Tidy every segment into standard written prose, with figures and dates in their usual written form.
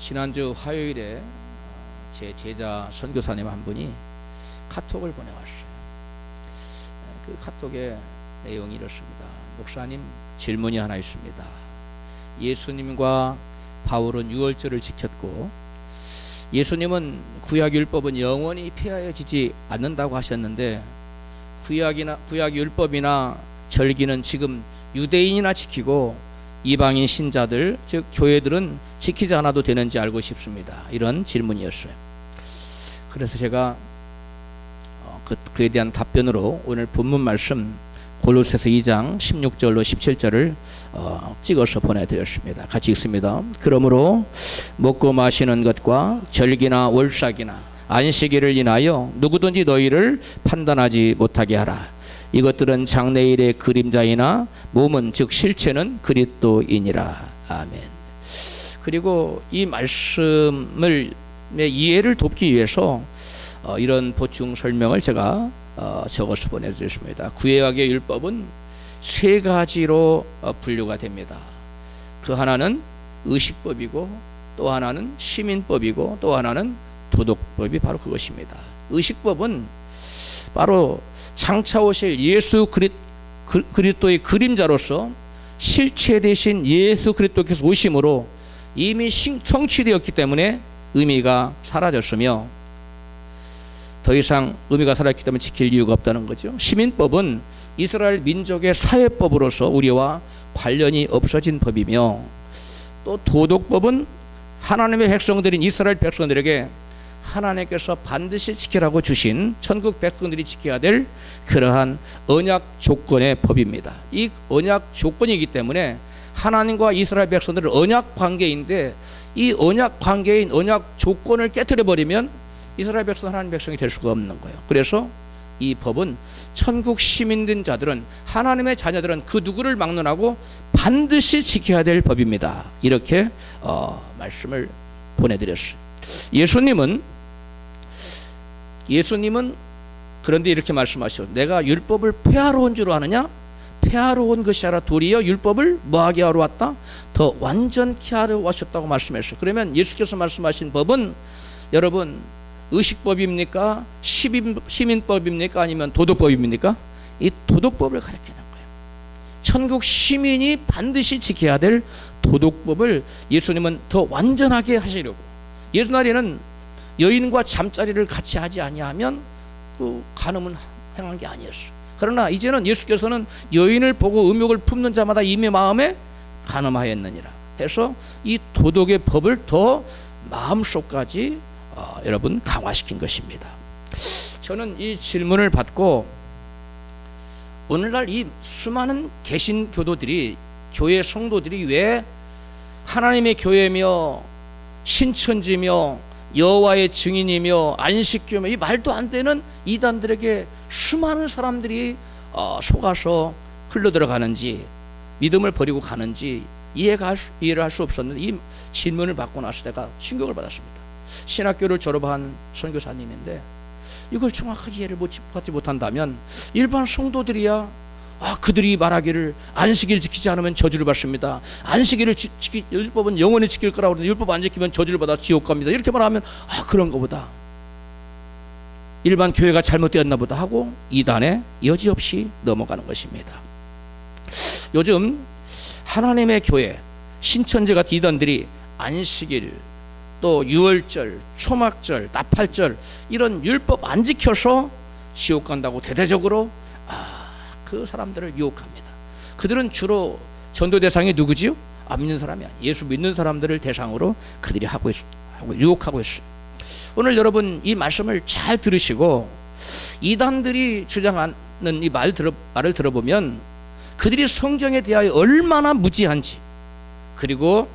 지난주 화요일에 제 제자 선교사님 한 분이 카톡을 보내왔어요. 그 카톡의 내용이 이렇습니다. 목사님, 질문이 하나 있습니다. 예수님과 바울은 유월절을 지켰고 예수님은 구약율법은 영원히 폐하여지지 않는다고 하셨는데 구약율법이나 절기는 지금 유대인이나 지키고 이방인 신자들 즉 교회들은 지키지 않아도 되는지 알고 싶습니다. 이런 질문이었어요. 그래서 제가 그에 대한 답변으로 오늘 본문 말씀 골로새서 2장 16절로 17절을 찍어서 보내드렸습니다. 같이 읽습니다. 그러므로 먹고 마시는 것과 절기나 월삭이나 안식일을 인하여 누구든지 너희를 판단하지 못하게 하라. 이것들은 장래일의 그림자이나 몸은 즉 실체는 그리스도이니라. 아멘. 그리고 이 말씀을 이해를 돕기 위해서 이런 보충 설명을 제가 적어서 보내드렸습니다. 구약의 율법은 세 가지로 분류가 됩니다. 그 하나는 의식법이고 또 하나는 시민법이고 또 하나는 도덕법이 바로 그것입니다. 의식법은 바로 장차 오실 예수 그리스도의 그림자로서 실체 대신 예수 그리스도께서 오심으로 이미 성취되었기 때문에 의미가 사라졌으며 더 이상 의미가 사라졌기 때문에 지킬 이유가 없다는 거죠. 시민법은 이스라엘 민족의 사회법으로서 우리와 관련이 없어진 법이며 또 도덕법은 하나님의 백성들인 이스라엘 백성들에게 하나님께서 반드시 지키라고 주신 천국 백성들이 지켜야 될 그러한 언약 조건의 법입니다. 이 언약 조건이기 때문에 하나님과 이스라엘 백성들은 언약 관계인데 이 언약 관계인 언약 조건을 깨뜨려 버리면 이스라엘 백성 하나님 백성이 될 수가 없는 거예요. 그래서 이 법은 천국 시민된 자들은 하나님의 자녀들은 그 누구를 막론하고 반드시 지켜야 될 법입니다. 이렇게 말씀을 보내드렸어요. 예수님은 그런데 이렇게 말씀하시죠. 내가 율법을 폐하러 온 줄 아느냐? 폐하러 온 것이 아니라 도리어 율법을 뭐하게 하러 왔다? 더 완전케 하러 오셨다고 말씀했어요. 그러면 예수께서 말씀하신 법은 여러분 의식법입니까? 시민법입니까? 아니면 도덕법입니까? 이 도덕법을 가르치는 거예요. 천국 시민이 반드시 지켜야 될 도덕법을 예수님은 더 완전하게 하시려고. 예수날에는 여인과 잠자리를 같이 하지 아니하면 그 간음은 행한 게 아니었어. 그러나 이제는 예수께서는 여인을 보고 음욕을 품는 자마다 이미 마음에 간음하였느니라 해서 이 도덕의 법을 더 마음속까지 여러분 강화시킨 것입니다. 저는 이 질문을 받고 오늘날 이 수많은 개신교도들이 교회 성도들이 왜 하나님의 교회며 신천지며 여호와의 증인이며 안식교며 이 말도 안 되는 이단들에게 수많은 사람들이 속아서 흘러들어가는지 믿음을 버리고 가는지 이해를 할 수 없었는데 이 질문을 받고 나서 내가 충격을 받았습니다. 신학교를 졸업한 선교사님인데 이걸 정확하게 이해를 받지 못한다면 일반 성도들이야 그들이 말하기를 안식일 지키지 않으면 저주를 받습니다. 안식일을 율법은 영원히 지킬 거라고 그러는데 율법 안 지키면 저주를 받아 지옥 갑니다. 이렇게 말하면 그런가 보다. 일반 교회가 잘못되었나 보다 하고 이단에 여지없이 넘어가는 것입니다. 요즘 하나님의 교회 신천지 같은 이단들이 안식일 또 유월절, 초막절, 나팔절 이런 율법 안 지켜서 지옥 간다고 대대적으로 그 사람들을 유혹합니다. 그들은 주로 전도 대상이 누구지요? 안 믿는 사람이 아니에요. 예수 믿는 사람들을 대상으로 그들이 유혹하고 있어요. 오늘 여러분 이 말씀을 잘 들으시고 이단들이 주장하는 이 말을 들어보면 그들이 성경에 대하여 얼마나 무지한지 그리고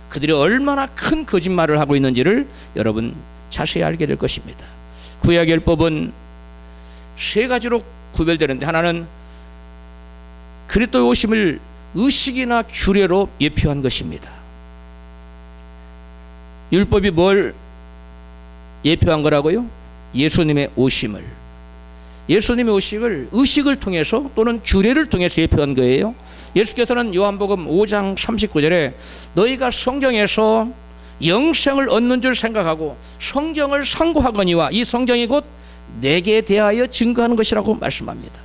그들이 얼마나 큰 거짓말을 하고 있는지를 여러분 자세히 알게 될 것입니다. 구약율법은 세 가지로 구별되는데 하나는 그리스도의 오심을 의식이나 규례로 예표한 것입니다. 율법이 뭘 예표한 거라고요? 예수님의 오심을. 예수님의 오심을 의식을 통해서 또는 규례를 통해서 예표한 거예요. 예수께서는 요한복음 5장 39절에 너희가 성경에서 영생을 얻는 줄 생각하고 성경을 상고하거니와 이 성경이 곧 내게 대하여 증거하는 것이라고 말씀합니다.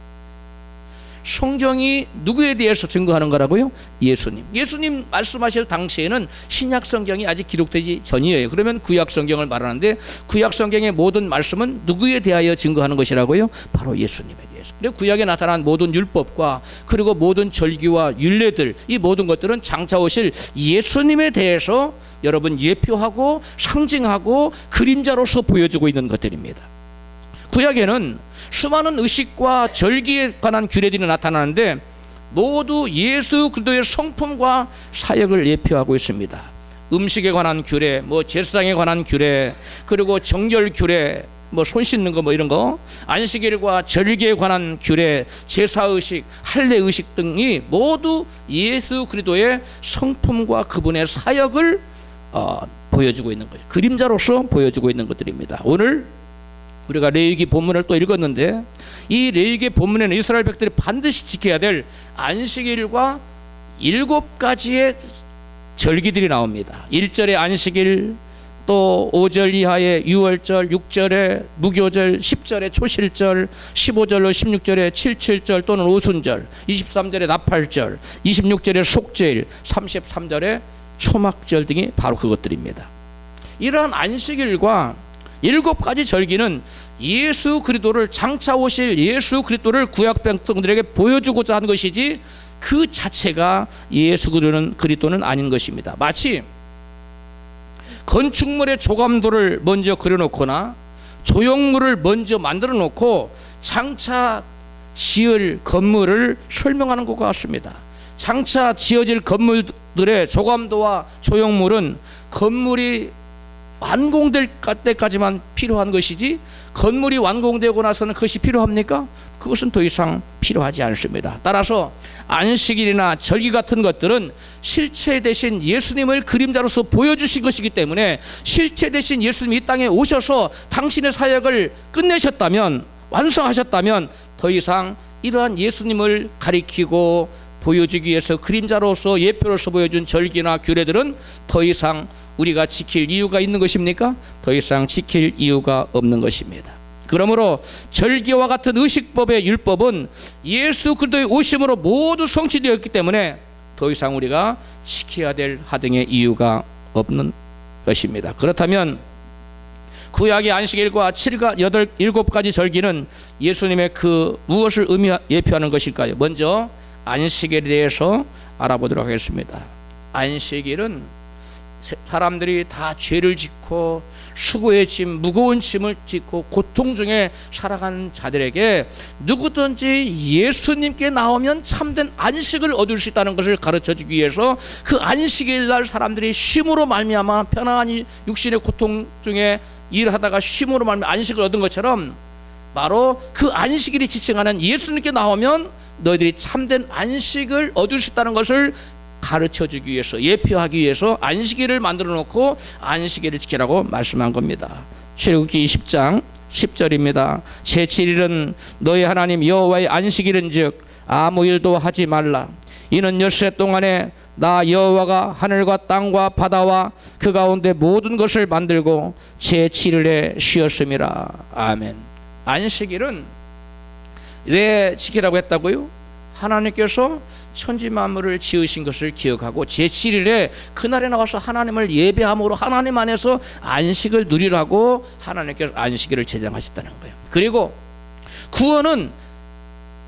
성경이 누구에 대해서 증거하는 거라고요? 예수님. 예수님 말씀하실 당시에는 신약 성경이 아직 기록되기 전이에요. 그러면 구약 성경을 말하는데 구약 성경의 모든 말씀은 누구에 대하여 증거하는 것이라고요? 바로 예수님에 대해서. 그리고 구약에 나타난 모든 율법과 그리고 모든 절기와 율례들, 이 모든 것들은 장차 오실 예수님에 대해서 여러분 예표하고 상징하고 그림자로서 보여주고 있는 것들입니다. 구약에는 수많은 의식과 절기에 관한 규례들이 나타나는데 모두 예수 그리스도의 성품과 사역을 예표하고 있습니다. 음식에 관한 규례, 제사장에 관한 규례, 그리고 정결 규례, 손 씻는 거 이런 거, 안식일과 절기에 관한 규례, 제사의식, 할례의식 등이 모두 예수 그리스도의 성품과 그분의 사역을 보여주고 있는 거예요. 그림자로서 보여주고 있는 것들입니다. 오늘 우리가 레위기 본문을 또 읽었는데 이 레위기 본문에는 이스라엘 백들이 반드시 지켜야 될 안식일과 7가지의 절기들이 나옵니다. 1절의 안식일, 또 5절 이하의 6월절, 6절의 무교절, 10절의 초실절, 15절로 16절의 칠칠절 또는 오순절, 23절의 나팔절, 26절의 속죄일, 33절의 초막절 등이 바로 그것들입니다. 이러한 안식일과 7가지 절기는 예수 그리스도를, 장차 오실 예수 그리스도를 구약 백성들에게 보여주고자 하는 것이지 그 자체가 예수 그리스도는 아닌 것입니다. 마치 건축물의 조감도를 먼저 그려놓거나 조형물을 먼저 만들어 놓고 장차 지을 건물을 설명하는 것 같습니다. 장차 지어질 건물들의 조감도와 조형물은 건물이 완공될 때까지만 필요한 것이지 건물이 완공되고 나서는 그것이 필요합니까? 그것은 더 이상 필요하지 않습니다. 따라서 안식일이나 절기 같은 것들은 실체 대신 예수님을 그림자로서 보여주신 것이기 때문에 실체 대신 예수님이 이 땅에 오셔서 당신의 사역을 끝내셨다면, 완성하셨다면 더 이상 이러한 예수님을 가리키고 보여주기 위해서 그림자로서 예표로서 보여준 절기나 규례들은 더 이상 우리가 지킬 이유가 있는 것입니까? 더 이상 지킬 이유가 없는 것입니다. 그러므로 절기와 같은 의식법의 율법은 예수 그리스도의 오심으로 모두 성취되었기 때문에 더 이상 우리가 지켜야 될 하등의 이유가 없는 것입니다. 그렇다면 구약의 안식일과 7가지 절기는 예수님의 그 무엇을 예표하는 것일까요? 먼저 안식일에 대해서 알아보도록 하겠습니다. 안식일은 사람들이 다 죄를 짓고 수고의 짐, 무거운 짐을 짓고 고통 중에 살아가는 자들에게 누구든지 예수님께 나오면 참된 안식을 얻을 수 있다는 것을 가르쳐주기 위해서 그 안식일 날 사람들이 쉼으로 말미암아 편안히 육신의 고통 중에 일하다가 쉼으로 말미암아 안식을 얻은 것처럼 바로 그 안식일이 지칭하는 예수님께 나오면 너희들이 참된 안식을 얻을 수 있다는 것을 가르쳐주기 위해서, 예표하기 위해서 안식일을 만들어 놓고 안식일을 지키라고 말씀한 겁니다. 출애굽기 20장 10절입니다. 제7일은 너희 하나님 여호와의 안식일은즉 아무 일도 하지 말라. 이는 엿새 동안에 나 여호와가 하늘과 땅과 바다와 그 가운데 모든 것을 만들고 제7일에 쉬었음이라. 아멘. 안식일은 왜 지키라고 했다고요? 하나님께서 천지 만물을 지으신 것을 기억하고 제7일에 그날에 나와서 하나님을 예배함으로 하나님 안에서 안식을 누리라고 하나님께서 안식일을 제정하셨다는 거예요. 그리고 구원은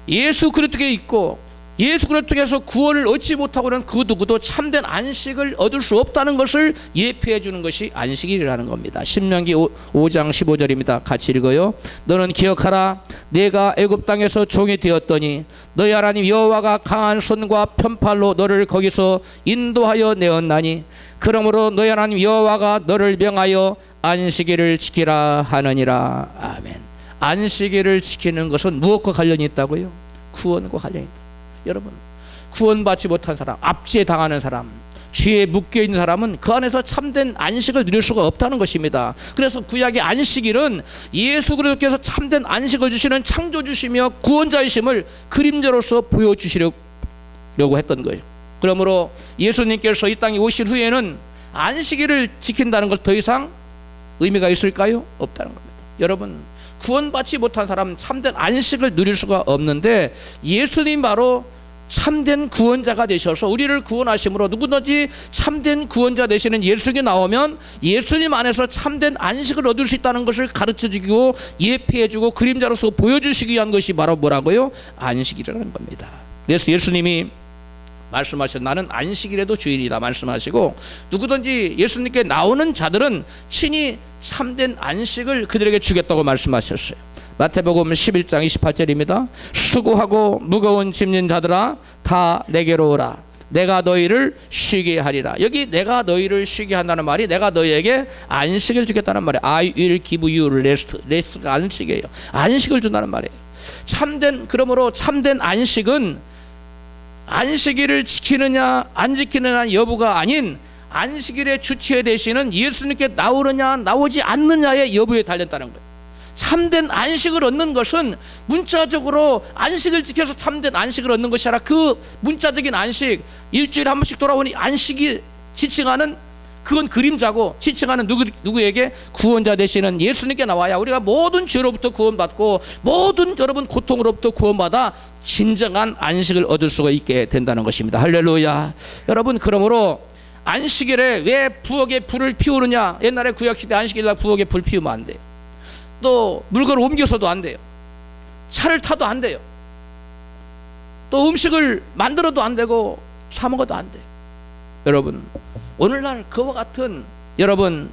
예수 그리스도에 있고 예수 그리스도 통해서 구원을 얻지 못하고는 그 누구도 참된 안식을 얻을 수 없다는 것을 예표해 주는 것이 안식일이라는 겁니다. 신명기 5장 15절입니다. 같이 읽어요. 너는 기억하라. 내가 애굽 땅에서 종이 되었더니 너희 하나님 여호와가 강한 손과 편팔로 너를 거기서 인도하여 내었나니 그러므로 너희 하나님 여호와가 너를 명하여 안식일을 지키라 하느니라. 아멘. 안식일을 지키는 것은 무엇과 관련이 있다고요? 구원과 관련이 있다. 여러분, 구원받지 못한 사람, 압제당하는 사람, 죄에 묶여있는 사람은 그 안에서 참된 안식을 누릴 수가 없다는 것입니다. 그래서 구약의 안식일은 예수 그리스도께서 참된 안식을 주시는 창조주시며 구원자이심을 그림자로서 보여주시려고 했던 거예요. 그러므로 예수님께서 이 땅에 오신 후에는 안식일을 지킨다는 것 더 이상 의미가 있을까요? 없다는 겁니다. 여러분, 구원받지 못한 사람은 참된 안식을 누릴 수가 없는데 예수님 바로 참된 구원자가 되셔서 우리를 구원하심으로 누구든지 참된 구원자 되시는 예수님이 나오면 예수님 안에서 참된 안식을 얻을 수 있다는 것을 가르쳐주고 예표해주고 그림자로서 보여주시기 위한 것이 바로 뭐라고요? 안식이라는 겁니다. 그래서 예수님이 말씀하셨 나는 안식일에도 주인이다 말씀하시고 누구든지 예수님께 나오는 자들은 친히 참된 안식을 그들에게 주겠다고 말씀하셨어요. 마태복음 11장 28절입니다. 수고하고 무거운 짐진 자들아 다 내게로 오라. 내가 너희를 쉬게 하리라. 여기 내가 너희를 쉬게 한다는 말이 내가 너희에게 안식을 주겠다는 말이에요. I will give you rest. rest가 안식이에요. 안식을 준다는 말이에요. 그러므로 참된 안식은 안식일을 지키느냐 안 지키느냐 여부가 아닌 안식일의 주체 되시는 예수님께 나오느냐 나오지 않느냐의 여부에 달렸다는 거예요. 참된 안식을 얻는 것은 문자적으로 안식을 지켜서 참된 안식을 얻는 것이 아니라 그 문자적인 안식, 일주일에 한 번씩 돌아오니 안식이 지칭하는 그건 그림자고 지칭하는 누구에게? 구원자 되시는 예수님께 나와야 우리가 모든 죄로부터 구원받고 모든 여러분 고통으로부터 구원받아 진정한 안식을 얻을 수가 있게 된다는 것입니다. 할렐루야. 여러분, 그러므로 안식일에 왜 부엌에 불을 피우느냐? 옛날에 구약시대 안식일날 부엌에 불 피우면 안 돼요. 또 물건을 옮겨서도 안 돼요. 차를 타도 안 돼요. 또 음식을 만들어도 안 되고 사 먹어도 안 돼요. 여러분, 오늘날 그와 같은 여러분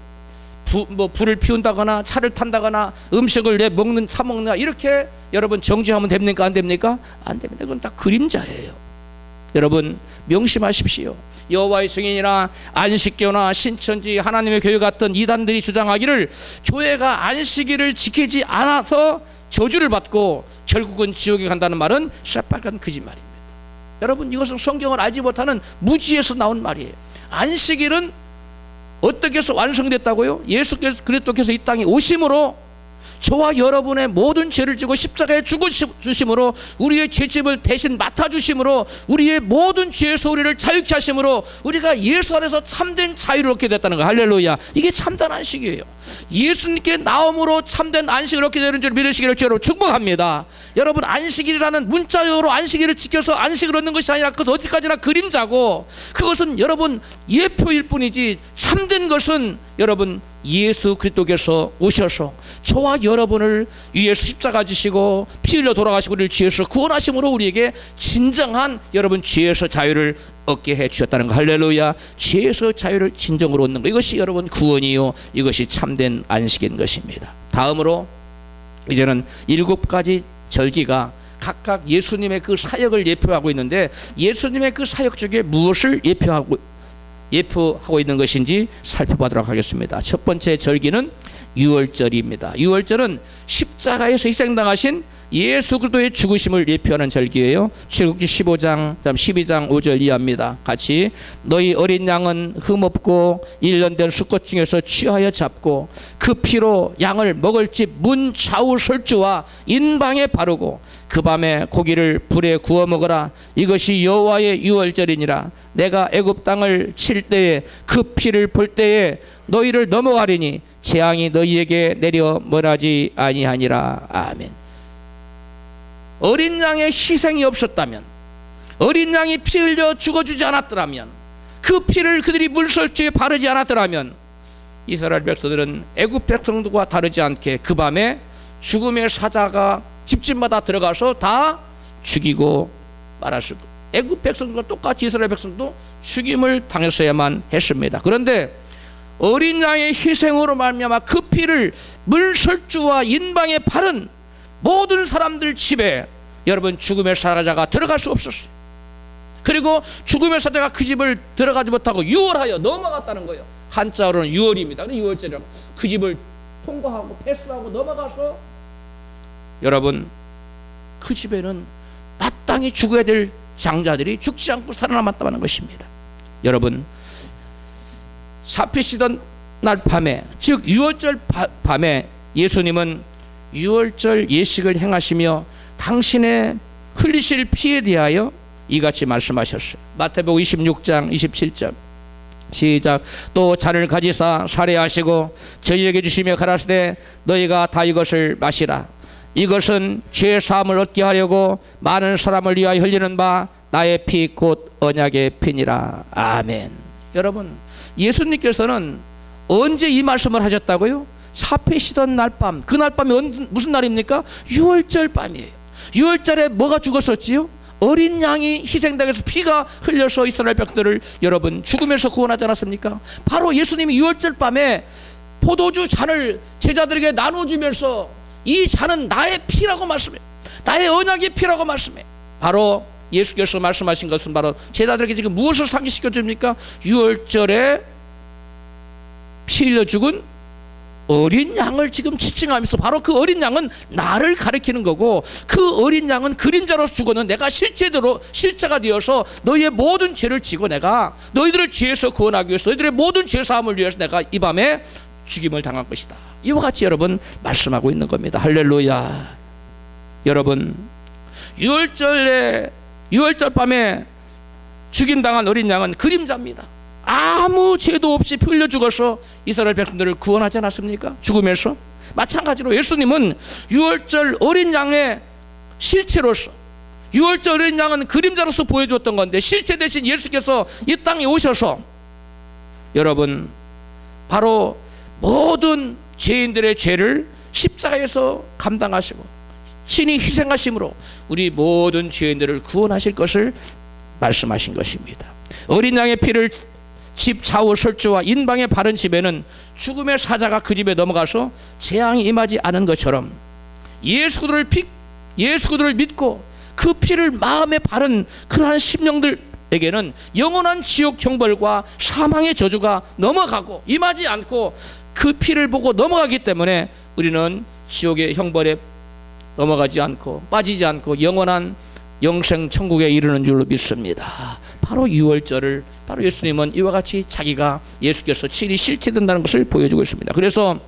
불을 피운다거나 차를 탄다거나 음식을 사 먹는다 이렇게 여러분 정죄하면 됩니까? 안 됩니까? 안 됩니다. 그건 다 그림자예요. 여러분 명심하십시오. 여호와의 증인이나 안식교나 신천지 하나님의 교회 같은 이단들이 주장하기를 교회가 안식일을 지키지 않아서 저주를 받고 결국은 지옥에 간다는 말은 새빨간 거짓말입니다. 여러분, 이것은 성경을 알지 못하는 무지에서 나온 말이에요. 안식일은 어떻게 해서 완성됐다고요? 예수 그리스도께서 이 땅에 오심으로 저와 여러분의 모든 죄를 지고 십자가에 죽으심으로 우리의 죄짐을 대신 맡아주심으로 우리의 모든 죄에서 우리를 자유케 하심으로 우리가 예수 안에서 참된 자유를 얻게 됐다는 거예요. 할렐루야. 이게 참된 안식이에요. 예수님께 나옴으로 참된 안식을 얻게 되는 줄 믿으시기를 주로 축복합니다. 여러분, 안식일이라는 문자적으로 안식일을 지켜서 안식을 얻는 것이 아니라 그것은 어디까지나 그림자고 그것은 여러분 예표일 뿐이지 참된 것은 여러분 예수 그리스도께서 오셔서 저와 여러분을 위해서 십자가 지시고 피 흘려 돌아가시고 우리를 죄에서 구원하심으로 우리에게 진정한 여러분 죄에서 자유를 얻게 해 주셨다는 거. 할렐루야. 죄에서 자유를 진정으로 얻는 거, 이것이 여러분 구원이요, 이것이 참된 안식인 것입니다. 다음으로 이제는 7가지 절기가 각각 예수님의 그 사역을 예표하고 있는데 예수님의 그 사역 중에 무엇을 예표하고 있는 것인지 살펴보도록 하겠습니다. 첫 번째 절기는 유월절입니다. 유월절은 십자가에서 희생당하신 예수 그리스도의 죽으심을 예표하는 절기예요. 출애굽기 15장 12장 5절 이하입니다. 같이 너희 어린 양은 흠없고 1년 된 수컷 중에서 취하여 잡고 그 피로 양을 먹을 집 문 좌우 설주와 인방에 바르고 그 밤에 고기를 불에 구워 먹으라. 이것이 여호와의 유월절이니라. 내가 애굽 땅을 칠 때에 그 피를 볼 때에 너희를 넘어가리니 재앙이 너희에게 내려 멀하지 아니하니라. 아멘. 어린 양의 희생이 없었다면, 어린 양이 피 흘려 죽어주지 않았더라면, 그 피를 그들이 물설주에 바르지 않았더라면 이스라엘 백성들은 애굽 백성들과 다르지 않게 그 밤에 죽음의 사자가 집집마다 들어가서 다 죽이고 말았을 것. 애굽 백성들과 똑같이 이스라엘 백성도 죽임을 당했어야만 했습니다. 그런데 어린 양의 희생으로 말미암아 그 피를 물설주와 인방에 바른 모든 사람들 집에 여러분 죽음의 사자가 들어갈 수 없었어요. 그리고 죽음의 사자가 그 집을 들어가지 못하고 유월하여 넘어갔다는 거예요. 한자어로는 유월입니다. 유월절이라고 그 집을 통과하고 패스하고 넘어가서 여러분 그 집에는 마땅히 죽어야 될 장자들이 죽지 않고 살아남았다는 것입니다. 여러분, 잡히시던 날 밤에, 즉 유월절 밤에 예수님은 유월절 예식을 행하시며 당신의 흘리실 피에 대하여 이같이 말씀하셨어요. 마태복음 26장 27절 시작. 또 잔을 가지사 살해하시고 저희에게 주시며 가라사대 너희가 다 이것을 마시라. 이것은 죄 사함을 얻게 하려고 많은 사람을 위하여 흘리는 바 나의 피 곧 언약의 피니라. 아멘. 여러분, 예수님께서는 언제 이 말씀을 하셨다고요? 사패시던 날 밤. 그날 밤이 무슨 날입니까? 유월절 밤이에요. 유월절에 뭐가 죽었었지요? 어린 양이 희생당해서 피가 흘려서 이스라엘 백성들을 여러분 죽음에서 구원하지 않았습니까? 바로 예수님이 유월절 밤에 포도주 잔을 제자들에게 나눠주면서 이 잔은 나의 피라고 말씀해요. 나의 언약의 피라고 말씀해요. 바로 예수께서 말씀하신 것은 바로 제자들에게 지금 무엇을 상기시켜 줍니까? 유월절에 피 흘려 죽은 어린 양을 지금 지칭하면서 바로 그 어린 양은 나를 가리키는 거고, 그 어린 양은 그림자로서 죽었는 내가 실제대로 실제가 되어서 너희의 모든 죄를 지고 내가 너희들을 죄에서 구원하기 위해서 너희들의 모든 죄 사함을 위해서 내가 이 밤에 죽임을 당할 것이다. 이와 같이 여러분 말씀하고 있는 겁니다. 할렐루야. 여러분, 유월절 밤에 죽임당한 어린 양은 그림자입니다. 아무 죄도 없이 피 흘려 죽어서 이스라엘 백성들을 구원하지 않았습니까? 죽음에서. 마찬가지로 예수님은 유월절 어린 양의 실체로서, 유월절 어린 양은 그림자로서 보여줬던 건데, 실체 대신 예수께서 이 땅에 오셔서 여러분 바로 모든 죄인들의 죄를 십자가에서 감당하시고 친히 희생하심으로 우리 모든 죄인들을 구원하실 것을 말씀하신 것입니다. 어린 양의 피를 집 좌우 설주와 인방에 바른 집에는 죽음의 사자가 그 집에 넘어가서 재앙이 임하지 않은 것처럼 예수를 믿고 그 피를 마음에 바른 그러한 심령들에게는 영원한 지옥 형벌과 사망의 저주가 넘어가고 임하지 않고, 그 피를 보고 넘어가기 때문에 우리는 지옥의 형벌에 넘어가지 않고 빠지지 않고 영원한 영생 천국에 이르는 줄로 믿습니다. 바로 유월절을 바로 예수님은 이와 같이 자기가 예수께서 친히 실체된다는 것을 보여주고 있습니다. 그래서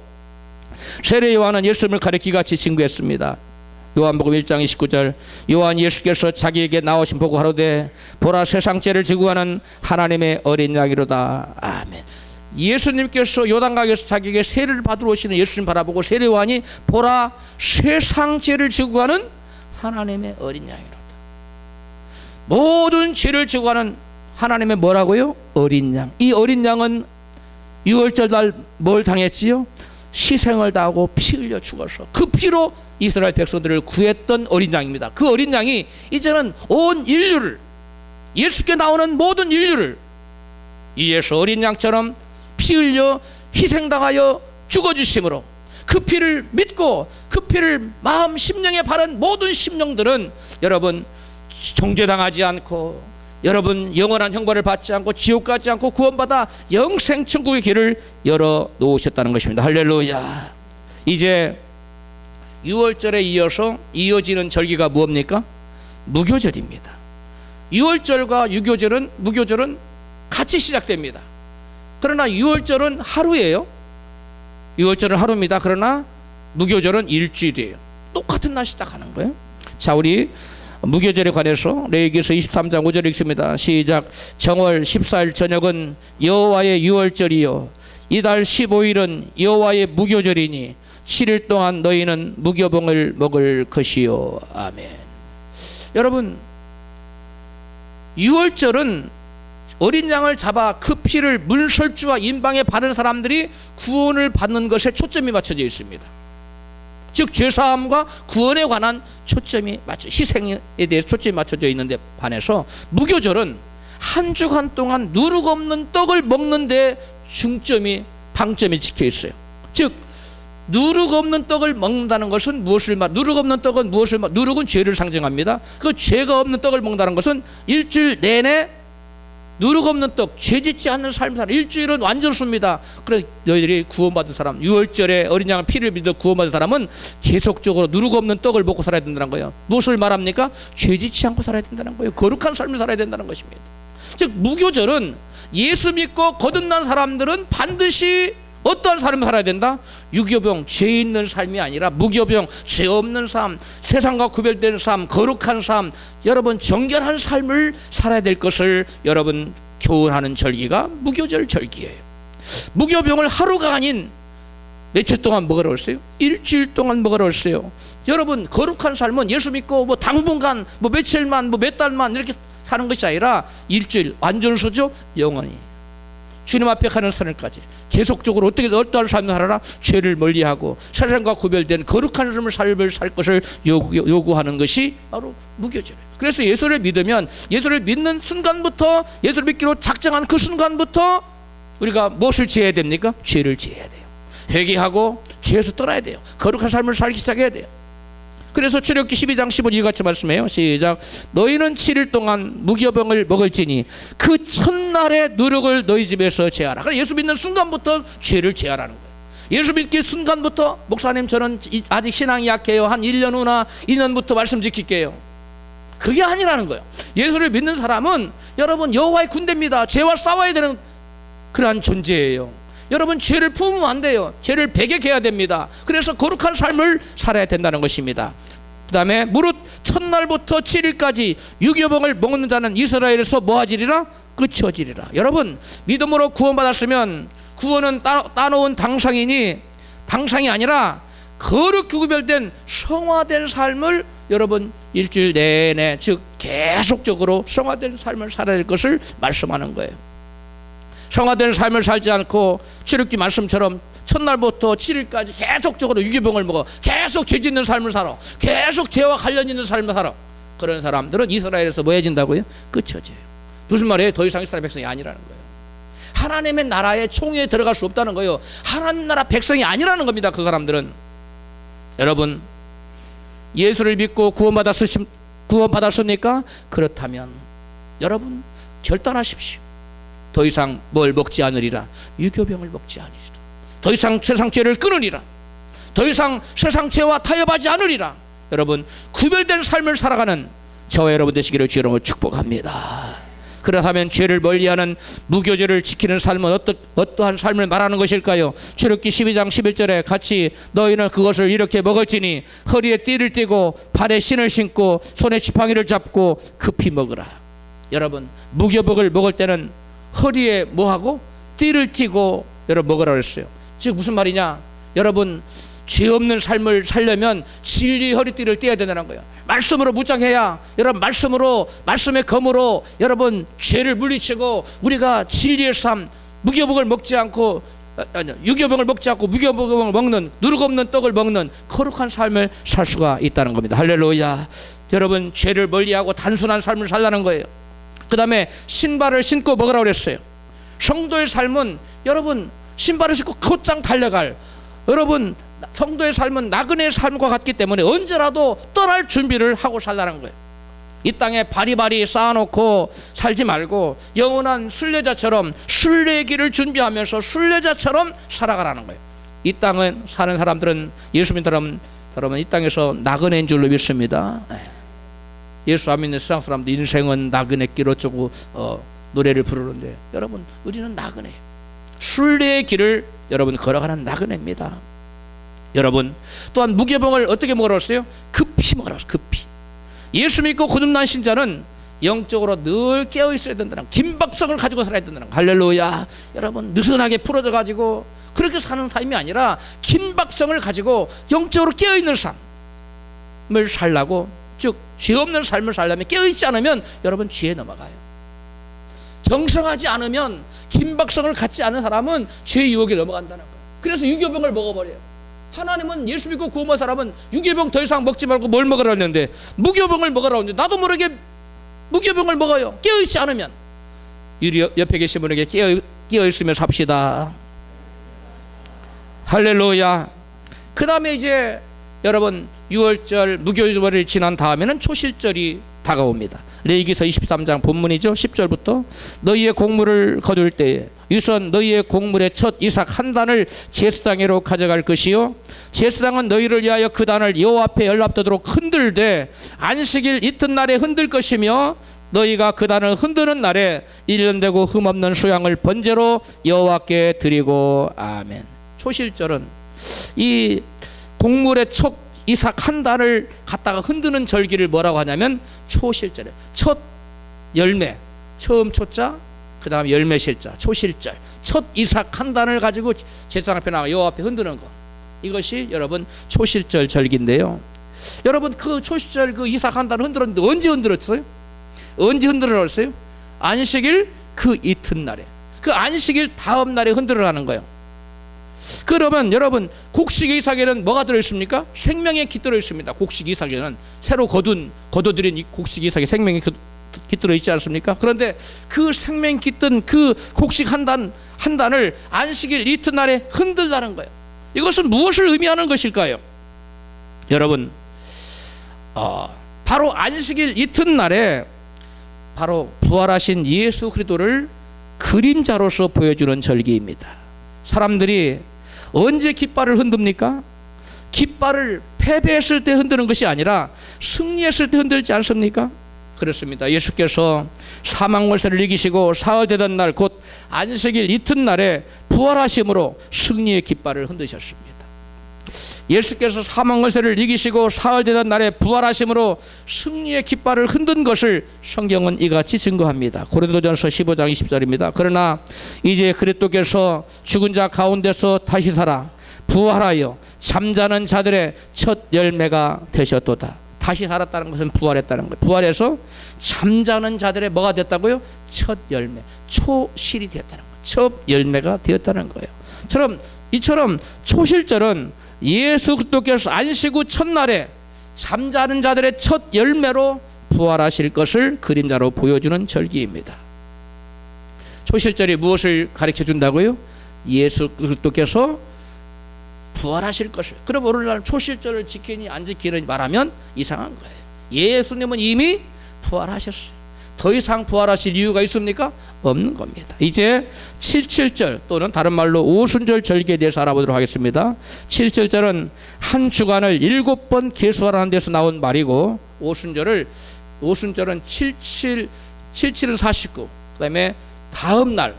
세례 요한은 예수님을 가리키기 같이 징구했습니다. 요한복음 1장 29절, 요한 예수께서 자기에게 나오신 보고 하루되 보라 세상 죄를 지고 가는 하나님의 어린 양이로다. 아멘. 예수님께서 요단강에서 자기에게 세례를 받으러 오시는 예수님 바라보고 세례 요한이 보라 세상 죄를 지고 가는 하나님의 어린 양이로다. 모든 죄를 지고 가는 하나님의 뭐라고요? 어린 양. 이 어린 양은 유월절 날 뭘 당했지요? 희생을 다하고 피 흘려 죽어서 그 피로 이스라엘 백성들을 구했던 어린 양입니다. 그 어린 양이 이제는 온 인류를, 예수께 나오는 모든 인류를 이에서 어린 양처럼 피 흘려 희생당하여 죽어주심으로 그 피를 믿고 그 피를 마음 심령에 바른 모든 심령들은 여러분 정죄당하지 않고 여러분 영원한 형벌을 받지 않고 지옥 가지 않고 구원받아 영생 천국의 길을 열어 놓으셨다는 것입니다. 할렐루야. 이제 유월절에 이어서 이어지는 절기가 뭡니까? 무교절입니다. 유월절과 무교절은 같이 시작됩니다. 그러나 유월절은 하루예요. 유월절은 하루입니다. 그러나 무교절은 일주일이에요. 똑같은 날 시작하는 거예요. 자, 우리 무교절에 관해서 레위기서 23장 5절 읽습니다. 시작. 정월 14일 저녁은 여호와의 유월절이요 이달 15일은 여호와의 무교절이니 7일 동안 너희는 무교봉을 먹을 것이요. 아멘. 여러분, 유월절은 어린 양을 잡아 그 피를 문설주와 인방에 바른 사람들이 구원을 받는 것에 초점이 맞춰져 있습니다. 즉 죄사함과 구원에 관한 초점이 희생에 대해서 초점이 맞춰져 있는데 반해서 무교절은 한 주간 동안 누룩 없는 떡을 먹는 데 방점이 찍혀 있어요. 즉 누룩 없는 떡을 먹는다는 것은 누룩 없는 떡은 누룩은 죄를 상징합니다. 그 죄가 없는 떡을 먹는다는 것은 일주일 내내 누룩 없는 떡, 죄짓지 않는 삶을 살아. 일주일은 완전수입니다. 그래 너희들이 구원받은 사람, 유월절에 어린 양의 피를 믿어 구원받은 사람은 계속적으로 누룩 없는 떡을 먹고 살아야 된다는 거예요. 무엇을 말합니까? 죄짓지 않고 살아야 된다는 거예요. 거룩한 삶을 살아야 된다는 것입니다. 즉 무교절은 예수 믿고 거듭난 사람들은 반드시 어떠한 삶을 살아야 된다? 유교병, 죄 있는 삶이 아니라 무교병, 죄 없는 삶, 세상과 구별된 삶, 거룩한 삶, 여러분 정결한 삶을 살아야 될 것을 여러분 교훈하는 절기가 무교절 절기예요. 무교병을 하루가 아닌 며칠 동안 먹으라고 했어요? 일주일 동안 먹으라고 했어요. 여러분, 거룩한 삶은 예수 믿고 뭐 당분간 뭐 며칠만 뭐 몇 달만 이렇게 사는 것이 아니라 일주일, 완전수죠, 영원히 주님 앞에 가는 선을까지 계속적으로 어떠한 삶을 살아라? 죄를 멀리하고 세상과 구별된 거룩한 삶을 살 것을 요구하는 것이 바로 무교절이에요. 그래서 예수를 믿으면 예수를 믿는 순간부터, 예수를 믿기로 작정한 그 순간부터 우리가 무엇을 지어야 됩니까? 죄를 지어야 돼요. 회개하고 죄에서 떠나야 돼요. 거룩한 삶을 살기 시작해야 돼요. 그래서 출애굽기 12장 15절 같이 말씀해요. 시작. 너희는 7일 동안 무교병을 먹을지니 그 첫날의 누룩을 너희 집에서 제하라. 그러니까 예수 믿는 순간부터 죄를 제하라는 거예요. 예수 믿기 순간부터, 목사님 저는 아직 신앙이 약해요, 한 1년 후나 2년부터 말씀 지킬게요, 그게 아니라는 거예요. 예수를 믿는 사람은 여러분 여호와의 군대입니다. 죄와 싸워야 되는 그러한 존재예요. 여러분, 죄를 품으면 안 돼요. 죄를 배격해야 됩니다. 그래서 거룩한 삶을 살아야 된다는 것입니다. 그 다음에 무릇 첫날부터 7일까지 유교병을 먹는 자는 이스라엘에서 뭐하지리라? 끝이어지리라. 여러분, 믿음으로 구원받았으면 구원은 따놓은 당상이니, 당상이 아니라 거룩히 구별된 성화된 삶을 여러분 일주일 내내, 즉 계속적으로 성화된 삶을 살아야 될 것을 말씀하는 거예요. 성화된 삶을 살지 않고 출애굽기 말씀처럼 첫날부터 7일까지 계속적으로 유교병을 먹어 계속 죄 짓는 삶을 살아, 계속 죄와 관련 있는 삶을 살아, 그런 사람들은 이스라엘에서 뭐 해진다고요? 끝이어져요. 무슨 말이에요? 더 이상 이스라엘 백성이 아니라는 거예요. 하나님의 나라의 총회에 들어갈 수 없다는 거예요. 하나님 나라 백성이 아니라는 겁니다. 그 사람들은. 여러분, 예수를 믿고 구원받았습니까? 그렇다면 여러분 결단하십시오. 더 이상 뭘 먹지 않으리라? 유교병을 먹지 않으리라. 더 이상 세상 죄를 끊으리라. 더 이상 세상 죄와 타협하지 않으리라. 여러분, 구별된 삶을 살아가는 저와 여러분 되시기를 주님으로 축복합니다. 그렇다면 죄를 멀리하는 무교절을 지키는 삶은 어떠한 삶을 말하는 것일까요? 출애굽기 12장 11절에 같이 너희는 그것을 이렇게 먹을지니 허리에 띠를 띠고 발에 신을 신고 손에 지팡이를 잡고 급히 먹으라. 여러분, 무교복을 먹을 때는 허리에 뭐하고? 띠를 띠고 여러분 먹으라고 했어요. 즉 무슨 말이냐? 여러분, 죄 없는 삶을 살려면 진리 허리띠를 띠어야 된다는 거예요. 말씀으로 무장해야, 여러분 말씀으로, 말씀의 검으로 여러분 죄를 물리치고 우리가 진리의 삶, 무교복을 먹지 않고, 유교병을 먹지 않고 무교복을 먹는, 누룩 없는 떡을 먹는 거룩한 삶을 살 수가 있다는 겁니다. 할렐루야. 여러분, 죄를 멀리하고 단순한 삶을 살라는 거예요. 그 다음에 신발을 신고 먹으라고 그랬어요. 성도의 삶은 여러분 신발을 신고 곧장 달려갈, 여러분 성도의 삶은 나그네의 삶과 같기 때문에 언제라도 떠날 준비를 하고 살라는 거예요. 이 땅에 바리바리 쌓아놓고 살지 말고 영원한 순례자처럼 순례의 길을 준비하면서 순례자처럼 살아가라는 거예요. 이 땅은 사는 사람들은 예수 믿는 사람은 여러분 이 땅에서 나그네인 줄로 믿습니다. 예수 안 믿는 세상 사람들 인생은 나그네길 어쩌고 노래를 부르는데, 여러분 우리는 나그네, 순례의 길을 여러분 걸어가는 나그네입니다. 여러분, 또한 무교병을 어떻게 먹으라고 했어요? 급히 먹으라고 했어요. 급히. 예수 믿고 거듭난 신자는 영적으로 늘 깨어 있어야 된다는, 긴박성을 가지고 살아야 된다는. 할렐루야. 여러분, 느슨하게 풀어져 가지고 그렇게 사는 삶이 아니라 긴박성을 가지고 영적으로 깨어 있는 삶을 살라고, 즉 죄 없는 삶을 살려면, 깨어 있지 않으면 여러분 죄에 넘어가요. 정성하지 않으면, 긴박성을 갖지 않은 사람은 죄의 유혹에 넘어간다는 거예요. 그래서 유교병을 먹어버려요. 하나님은 예수 믿고 구원받은 사람은 유교병 더 이상 먹지 말고 뭘 먹으라고 했는데? 무교병을 먹으라고 했는데 나도 모르게 무교병을 먹어요. 깨어있지 않으면. 우리 옆에 계신 분에게 깨어있으며 삽시다. 할렐루야. 그 다음에 이제 여러분 6월절 무교절을 지난 다음에는 초실절이 다가옵니다. 레위기서 23장 본문이죠. 10절부터 너희의 곡물을 거둘 때에 유선 너희의 곡물의 첫 이삭 한 단을 제사장으로 가져갈 것이요, 제사장은 너희를 위하여 그 단을 여호와 앞에 연락되도록 흔들되 안식일 이튿날에 흔들 것이며 너희가 그 단을 흔드는 날에 1년 되고 흠없는 수양을 번제로 여호와께 드리고. 아멘. 초실절은 이 곡물의 첫 이삭 한 단을 갖다가 흔드는 절기를 뭐라고 하냐면 초실절이에요. 첫 열매, 처음 초자, 그 그 다음에 열매실자, 초실절, 첫 이삭 한 단을 가지고 제사장 앞에 나가 여호와 앞에 흔드는 거, 이것이 여러분 초실절 절기인데요. 여러분 그 초실절 그 이삭 한 단을 흔들었는데 언제 흔들었어요? 언제 흔들었어요? 안식일 그 이튿날에, 그 안식일 다음 날에 흔들으라는 거예요. 그러면 여러분 곡식 이삭에는 뭐가 들어있습니까? 생명의 깃 들어있습니다. 곡식 이삭에는 새로 거둬들인 이 곡식 이삭에 생명의 깃 들어있지 않습니까? 그런데 그 생명 깃든 그 곡식 한 단을 안식일 이튿날에 흔들라는 거예요. 이것은 무엇을 의미하는 것일까요? 여러분 바로 안식일 이튿날에 바로 부활하신 예수 그리스도를 그림자로서 보여주는 절기입니다. 사람들이 언제 깃발을 흔듭니까? 깃발을 패배했을 때 흔드는 것이 아니라 승리했을 때 흔들지 않습니까? 그렇습니다. 예수께서 사망 권세를 이기시고 사흘 되던 날 곧 안식일 이튿날에 부활하심으로 승리의 깃발을 흔드셨습니다. 예수께서 사망 권세를 이기시고 사흘 되던 날에 부활하심으로 승리의 깃발을 흔든 것을 성경은 이같이 증거합니다. 고린도전서 15장 20절입니다. 그러나 이제 그리스도께서 죽은 자 가운데서 다시 살아 부활하여 잠자는 자들의 첫 열매가 되셨도다. 다시 살았다는 것은 부활했다는 거예요. 부활해서 잠자는 자들의 뭐가 됐다고요? 첫 열매, 초실이 되었다는 거예요. 첫 열매가 되었다는 거예요. 이처럼 초실절은 예수 그리스도께서 안식 후 첫날에 잠자는 자들의 첫 열매로 부활하실 것을 그림자로 보여주는 절기입니다. 초실절이 무엇을 가르쳐 준다고요? 예수 그리스도께서 부활하실 것을. 그럼 오늘날 초실절을 지키니 안 지키니 말하면 이상한 거예요. 예수님은 이미 부활하셨어요. 더 이상 부활하실 이유가 있습니까? 없는 겁니다. 이제 77절 또는 다른 말로 오순절 절기에 대해서 알아보도록 하겠습니다. 77절은 한 주간을 7번 계수하라는 데서 나온 말이고, 오순절은 77은 49, 그 다음에 다음 날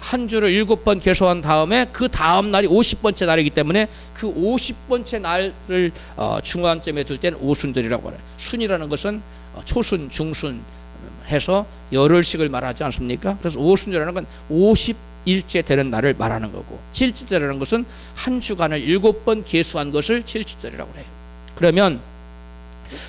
한 주를 7번 계수한 다음에 그 다음 날이 50번째 날이기 때문에 그 50번째 날을 중간점에 둘 때는 오순절이라고 해요. 순이라는 것은 초순, 중순 해서 열흘씩을 말하지 않습니까? 그래서 오순절이라는 건 50일째 되는 날을 말하는 거고, 77절이라는 것은 한 주간을 7번 계수한 것을 77절이라고 해요. 그러면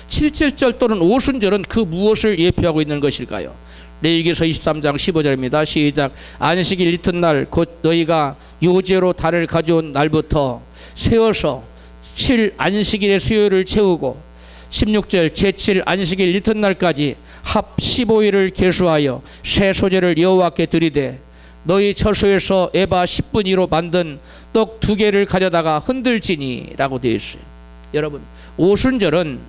77절 또는 오순절은 그 무엇을 예표하고 있는 것일까요? 레위기서 23장 15절입니다. 시작. 안식일 이튿날 곧 너희가 요제로 달을 가져온 날부터 세워서 7 안식일의 수요일을 채우고 16절 제7 안식일 이튿날까지 합 15일을 계수하여 새 소재를 여호와께 드리되 너희 처소에서 에바 10분위로 만든 떡 2개를 가져다가 흔들지니 라고 되어 있어요. 여러분 오순절은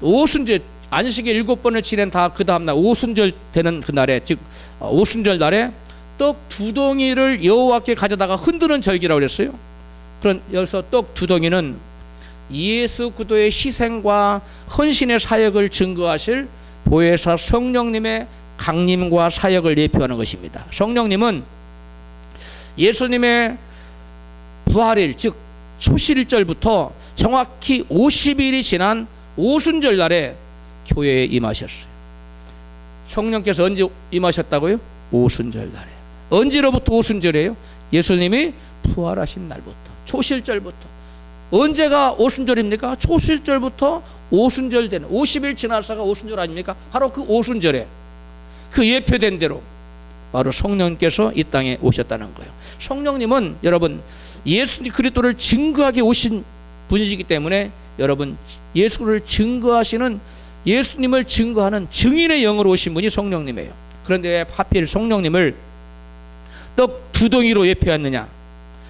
오순절 안식일 7번을 지낸 다 그 다음날 오순절 되는 그날에, 즉 오순절 날에 떡 2덩이를 여호와께 가져다가 흔드는 절기라고 그랬어요. 그런 여기서 떡 2덩이는 예수 그리스도의 희생과 헌신의 사역을 증거하실 보혜사 성령님의 강림과 사역을 예표하는 것입니다. 성령님은 예수님의 부활일, 즉 초실절부터 정확히 50일이 지난 오순절 날에 교회에 임하셨어요. 성령께서 언제 임하셨다고요? 오순절 날에. 언제로부터 오순절이에요? 예수님이 부활하신 날부터, 초실절부터. 언제가 오순절입니까? 초실절부터 오순절 되는 50일 지나서가 오순절 아닙니까? 바로 그 오순절에 그 예표된 대로 바로 성령께서 이 땅에 오셨다는 거예요. 성령님은 여러분 예수 그리스도를 증거하게 오신 분이시기 때문에 여러분 예수를 증거하시는, 예수님을 증거하는 증인의 영으로 오신 분이 성령님이에요. 그런데 왜 하필 성령님을 떡 2덩이로 예표했느냐?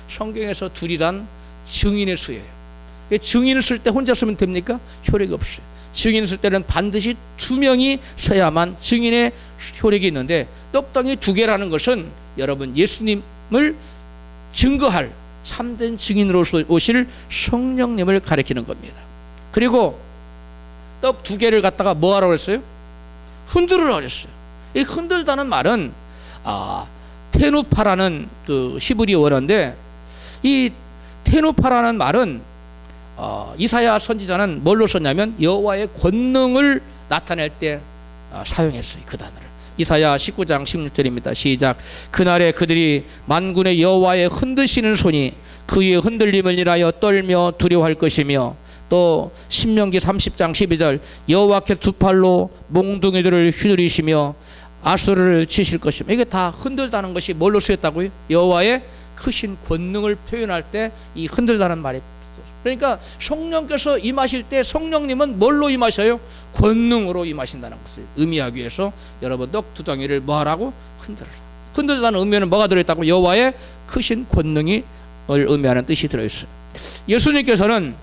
성경에서 둘이란 증인의 수예요. 증인을 쓸 때 혼자 쓰면 됩니까? 효력이 없어요. 증인을 쓸 때는 반드시 2명이 써야만 증인의 효력이 있는데, 떡덩이 2개라는 것은 여러분 예수님을 증거할 참된 증인으로서 오실 성령님을 가리키는 겁니다. 그리고 떡 2개를 갖다가 뭐 하라고 했어요? 흔들으라고 했어요. 이 흔들다는 말은 테누파라는 그 히브리 원어인데, 이 테누파라는 말은 이사야 선지자는 뭘로 썼냐면 여호와의 권능을 나타낼 때 사용했어요. 그 단어를. 이사야 19장 16절입니다. 시작. 그날에 그들이 만군의 여호와의 흔드시는 손이 그의 흔들림을 인하여 떨며 두려워할 것이며, 또 신명기 30장 12절 여호와께 두 팔로 몽둥이들을 휘두르시며 아수르를 치실 것이며. 이게 다 흔들다는 것이 뭘로 쓰였다고요? 여호와의 크신 권능을 표현할 때 이 흔들다는 말이. 그러니까 성령께서 임하실 때 성령님은 뭘로 임하셔요? 권능으로 임하신다는 것을 의미하기 위해서 여러분 떡두덩이를 뭐 하라고? 흔들어라. 흔들다는 의미는 뭐가 들어있다고? 여호와의 크신 권능을 의미하는 뜻이 들어있어요. 예수님께서는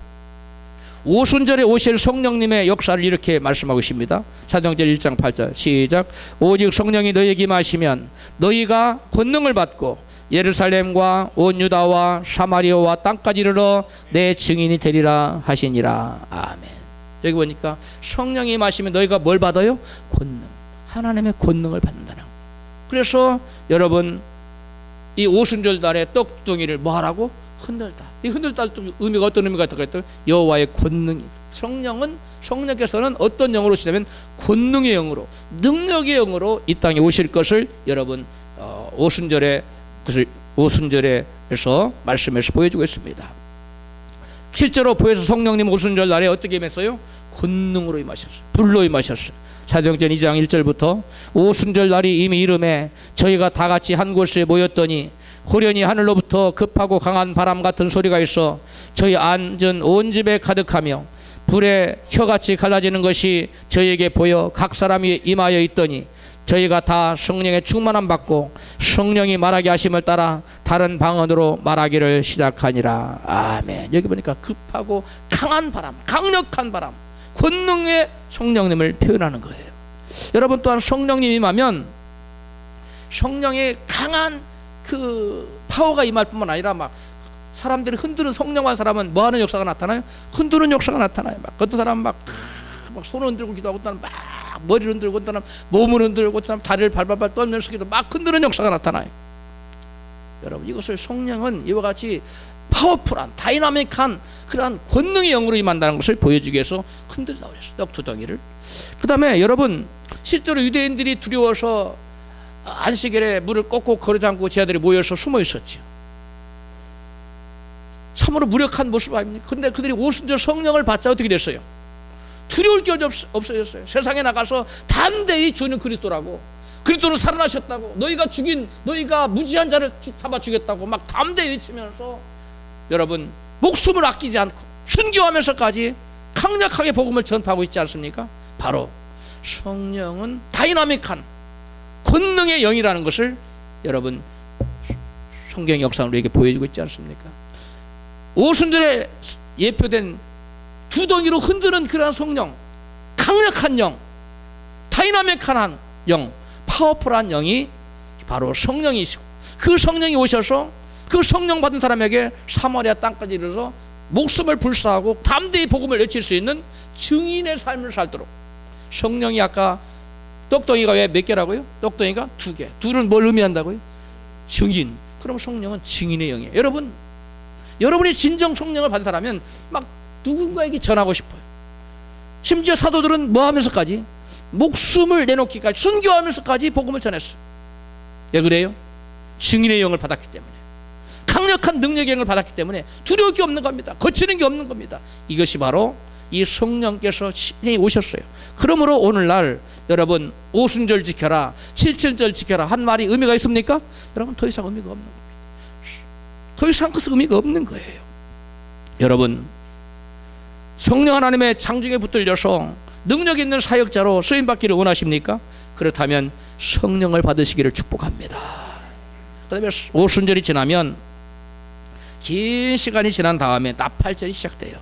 오순절에 오실 성령님의 역사를 이렇게 말씀하고 있습니다. 사도행전 1장 8절 시작. 오직 성령이 너희에게 임하시면 너희가 권능을 받고 예루살렘과 온 유다와 사마리아와 땅까지 이르러 내 증인이 되리라 하시니라. 아멘. 여기 보니까 성령이 임하시면 너희가 뭘 받아요? 권능. 하나님의 권능을 받는다는 거예요. 그래서 여러분 이 오순절 날에 떡둥이를 뭐 하라고? 흔들다. 이 흔들다 의미가 어떤 의미가 있다고? 여호와의 권능이. 성령께서는 어떤 영으로 오시냐면 권능의 영으로, 능력의 영으로 이 땅에 오실 것을 여러분 오순절에서 말씀해서 보여주고 있습니다. 실제로 보여서 성령님 오순절 날에 어떻게 임했어요? 권능으로 임하셨어요. 불로 임하셨어요. 사도행전 2장 1절부터 오순절 날이 이미 이름에 저희가 다 같이 한 곳에 모였더니 호련히 하늘로부터 급하고 강한 바람 같은 소리가 있어 저희 앉은 온 집에 가득하며 불에 혀같이 갈라지는 것이 저희에게 보여 각 사람이 임하여 있더니 저희가 다 성령의 충만함 받고 성령이 말하게 하심을 따라 다른 방언으로 말하기를 시작하니라. 아멘. 여기 보니까 급하고 강한 바람, 강력한 바람, 권능의 성령님을 표현하는 거예요. 여러분 또한 성령님이 임하면 성령의 강한 그 파워가 임할 뿐만 아니라 막 사람들이 흔드는 성령한 사람은 뭐 하는 역사가 나타나요? 흔드는 역사가 나타나요. 막 어떤 사람은 막 손을 흔들고 기도하고, 어떤 사람은 막 머리를 흔들고, 어떤 사람은 몸을 흔들고, 어떤 사람은 다리를 발발발 떨면서 기도 막 흔드는 역사가 나타나요. 여러분 이것을 성령은 이와 같이 파워풀한 다이나믹한 그러한 권능의 영으로 임한다는 것을 보여주기 위해서 흔들다고 그랬어요. 떡두덩이를. 그 다음에 여러분 실제로 유대인들이 두려워서 안식일에 물을 꼭꼭 걸어잠그고 제자들이 모여서 숨어 있었죠. 참으로 무력한 모습 아닙니까? 근데 그들이 오순절 성령을 받자 어떻게 됐어요? 두려울 게 없어졌어요. 세상에 나가서 담대히 주는 그리스도라고, 그리스도는 살아나셨다고, 너희가 무지한 자를 잡아 주겠다고 막 담대히 외치면서 여러분 목숨을 아끼지 않고 순교하면서까지 강력하게 복음을 전파하고 있지 않습니까? 바로 성령은 다이나믹한 권능의 영이라는 것을 여러분 성경 역사로 우리에게 보여주고 있지 않습니까? 오순절에 예표된 두덩이로 흔드는 그러한 성령, 강력한 영, 다이나믹한 영, 파워풀한 영이 바로 성령이시고, 그 성령이 오셔서 그 성령 받은 사람에게 사마리아 땅까지 이르러서 목숨을 불사하고 담대히 복음을 외칠 수 있는 증인의 삶을 살도록 성령이, 아까 떡덩이가 왜 몇 개라고요? 떡덩이가 2개. 둘은 뭘 의미한다고요? 증인. 그럼 성령은 증인의 영이에요. 여러분이 진정 성령을 받은 사람은 막 누군가에게 전하고 싶어요. 심지어 사도들은 뭐 하면서까지? 목숨을 내놓기까지, 순교하면서까지 복음을 전했어요. 왜 그래요? 증인의 영을 받았기 때문에, 강력한 능력의 영을 받았기 때문에 두려울 게 없는 겁니다. 거치는 게 없는 겁니다. 이것이 바로 이 성령께서 친히 오셨어요. 그러므로 오늘날 여러분 오순절 지켜라, 7.7절 지켜라 한 말이 의미가 있습니까? 여러분 더 이상 의미가 없는 겁니다. 더 이상 그 의미가 없는 거예요. 여러분 성령 하나님의 장중에 붙들려서 능력 있는 사역자로 쓰임받기를 원하십니까? 그렇다면 성령을 받으시기를 축복합니다. 그 다음에 오순절이 지나면 긴 시간이 지난 다음에 나팔절이 시작돼요.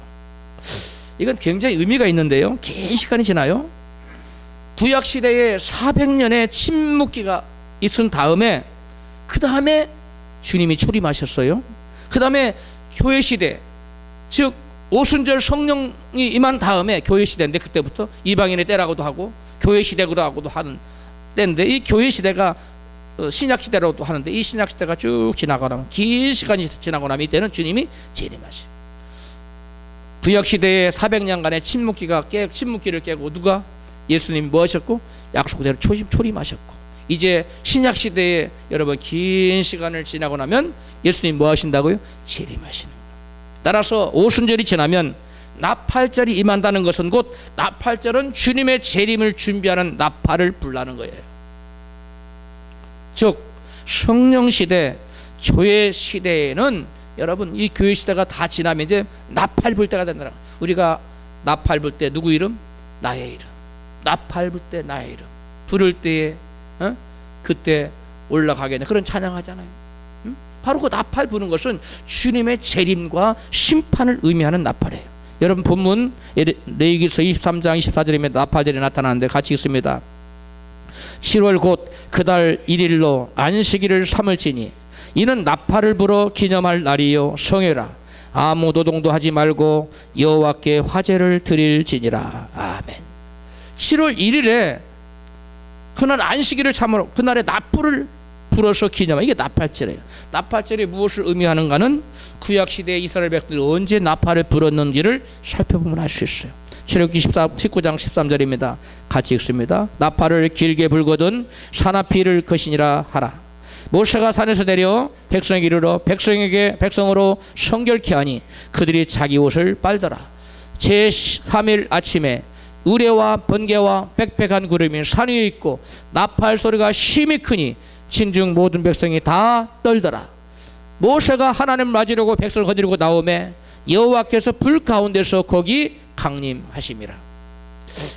이건 굉장히 의미가 있는데요, 긴 시간이 지나요. 구약시대에 400년의 침묵기가 있은 다음에 그 다음에 주님이 출임하셨어요. 그 다음에 교회시대, 즉 오순절 성령이 임한 다음에 교회시대인데, 그때부터 이방인의 때라고도 하고 교회시대라고도 하는 때인데, 이 교회시대가 신약시대라고도 하는데, 이 신약시대가 쭉 지나고 나면, 긴 시간이 지나고 나면 이때는 주님이 재림하셔요. 구약시대의 400년간의 침묵기를 깨고 누가? 예수님이 뭐 하셨고? 약속대로 초림하셨고, 이제 신약 시대에 여러분 긴 시간을 지나고 나면 예수님이 뭐 하신다고요? 재림하시는 거예요. 따라서 오순절이 지나면 나팔절이 임한다는 것은 곧 나팔절은 주님의 재림을 준비하는 나팔을 불라는 거예요. 즉 성령 시대, 교회 시대에는 여러분 이 교회 시대가 다 지나면 이제 나팔 불 때가 된다. 우리가 나팔 불 때 누구 이름? 나의 이름. 나팔 불 때 나의 이름 부를 때에 그때 올라가게 되는 그런 찬양하잖아요. 바로 그 나팔 부는 것은 주님의 재림과 심판을 의미하는 나팔이에요. 여러분 본문 레위기서 23장 24절에 나팔절이 나타나는데 같이 읽습니다. 7월 곧 그달 1일로 안식일을 삼을지니 이는 나팔을 불어 기념할 날이요 성회라. 아무 노동도 하지 말고 여호와께 화제를 드릴지니라. 아멘. 7월 1일에 그날 안식일을 참으러 그날에 나팔을 불어서 기념하, 이게 나팔절이에요. 나팔절이 무엇을 의미하는가는 구약시대에 이스라엘 백성들이 언제 나팔을 불었는지를 살펴보면 알 수 있어요. 출애굽기 19장 13절입니다. 같이 읽습니다. 나팔을 길게 불거든 산나피를 것이니라 하라. 모세가 산에서 내려 백성에게 이르러 백성으로 성결케 하니 그들이 자기 옷을 빨더라. 제3일 아침에 우레와 번개와 빽빽한 구름이 산 위에 있고 나팔 소리가 심히 크니 진중 모든 백성이 다 떨더라. 모세가 하나님을 맞으려고 백성을 거느리고 나오매 여호와께서 불 가운데서 거기 강림하심이라.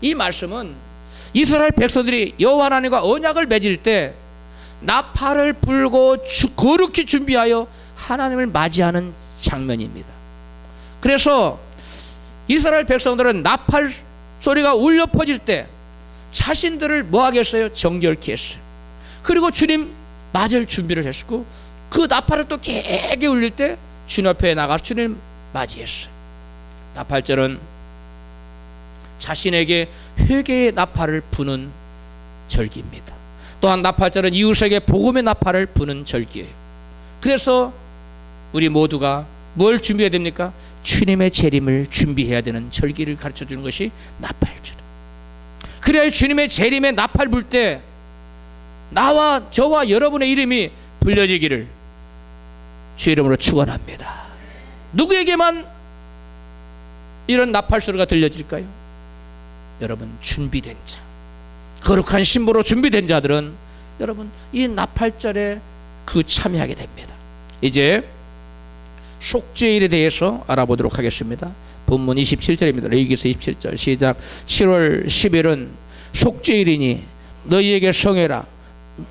이 말씀은 이스라엘 백성들이 여호와 하나님과 언약을 맺을 때 나팔을 불고 거룩히 준비하여 하나님을 맞이하는 장면입니다. 그래서 이스라엘 백성들은 나팔 소리가 울려 퍼질 때 자신들을 뭐 하겠어요? 정결케 했어요. 그리고 주님 맞을 준비를 했고 그 나팔을 또 개게 울릴 때 주님 앞에 나가 주님 맞이했어요. 나팔절은 자신에게 회개의 나팔을 부는 절기입니다. 또한 나팔절은 이웃에게 복음의 나팔을 부는 절기예요. 그래서 우리 모두가 뭘 준비해야 됩니까? 주님의 재림을 준비해야 되는 절기를 가르쳐주는 것이 나팔절. 그래야 주님의 재림에 나팔 불 때 나와 저와 여러분의 이름이 불려지기를 주 이름으로 축원합니다. 누구에게만 이런 나팔 소리가 들려질까요? 여러분 준비된 자, 거룩한 신부로 준비된 자들은 여러분 이 나팔절에 참여하게 됩니다. 이제 속죄일에 대해서 알아보도록 하겠습니다. 본문 27절입니다. 레위기서 27절 시작. 7월 10일은 속죄일이니 너희에게 성회라.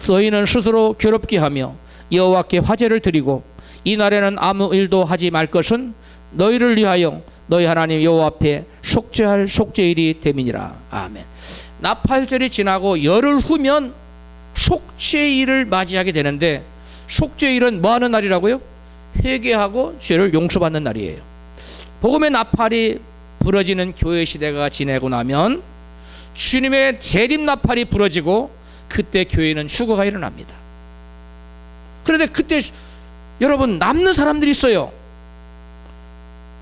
너희는 스스로 괴롭게 하며 여호와께 화제를 드리고 이 날에는 아무 일도 하지 말 것은 너희를 위하여 너희 하나님 여호와 앞에 속죄할 속죄일이 됨이니라. 아멘. 나팔절이 지나고 열흘 후면 속죄일을 맞이하게 되는데 속죄일은 뭐 하는 날이라고요? 회개하고 죄를 용서받는 날이에요. 복음의 나팔이 부러지는 교회 시대가 지나고 나면 주님의 재림 나팔이 부러지고 그때 교회는 휴거가 일어납니다. 그런데 그때 여러분 남는 사람들이 있어요.